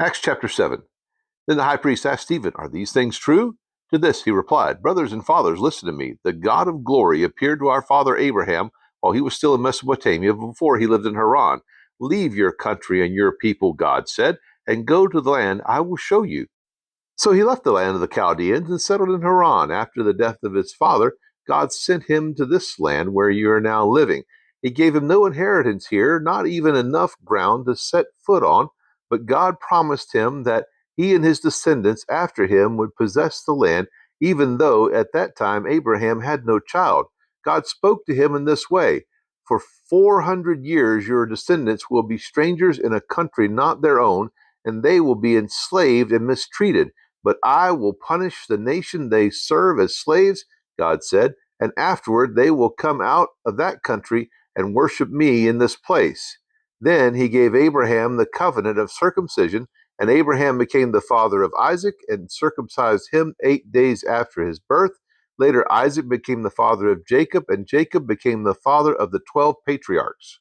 Acts chapter 7. Then the high priest asked Stephen, "Are these things true?" To this he replied, "Brothers and fathers, listen to me. The God of glory appeared to our father Abraham while he was still in Mesopotamia before he lived in Haran. Leave your country and your people, God said, and go to the land I will show you." So he left the land of the Chaldeans and settled in Haran. After the death of his father, God sent him to this land where you are now living. He gave him no inheritance here, not even enough ground to set foot on, but God promised him that he and his descendants after him would possess the land, even though at that time Abraham had no child. God spoke to him in this way: "For 400 years your descendants will be strangers in a country not their own, and they will be enslaved and mistreated. But I will punish the nation they serve as slaves," God said, "and afterward they will come out of that country and worship me in this place." Then he gave Abraham the covenant of circumcision, and Abraham became the father of Isaac and circumcised him 8 days after his birth. Later, Isaac became the father of Jacob, and Jacob became the father of the 12 patriarchs.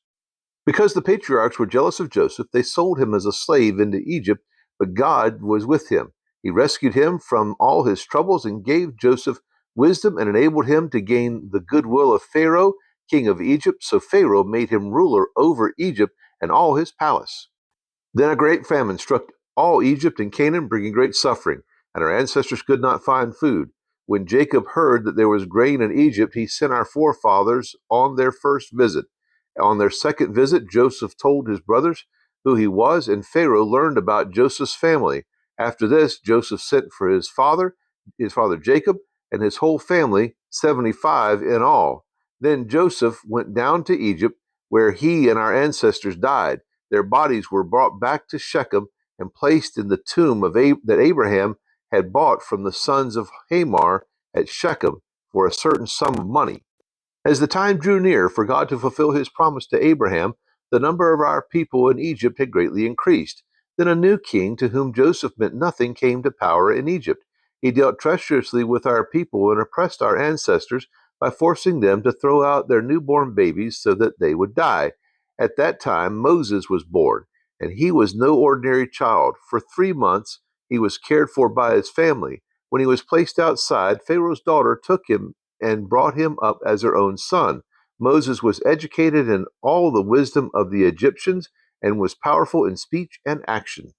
Because the patriarchs were jealous of Joseph, they sold him as a slave into Egypt, but God was with him. He rescued him from all his troubles and gave Joseph wisdom and enabled him to gain the goodwill of Pharaoh, king of Egypt. So Pharaoh made him ruler over Egypt and all his palace. Then a great famine struck all Egypt and Canaan, bringing great suffering, and our ancestors could not find food. When Jacob heard that there was grain in Egypt, he sent our forefathers on their first visit. On their second visit, Joseph told his brothers who he was, and Pharaoh learned about Joseph's family. After this, Joseph sent for his father Jacob, and his whole family, 75 in all. Then Joseph went down to Egypt, where he and our ancestors died. Their bodies were brought back to Shechem and placed in the tomb that Abraham had bought from the sons of Hamor at Shechem for a certain sum of money. As the time drew near for God to fulfill his promise to Abraham, the number of our people in Egypt had greatly increased. Then a new king, to whom Joseph meant nothing, came to power in Egypt. He dealt treacherously with our people and oppressed our ancestors by forcing them to throw out their newborn babies so that they would die. At that time, Moses was born, and he was no ordinary child. For 3 months, he was cared for by his family. When he was placed outside, Pharaoh's daughter took him and brought him up as her own son. Moses was educated in all the wisdom of the Egyptians and was powerful in speech and action.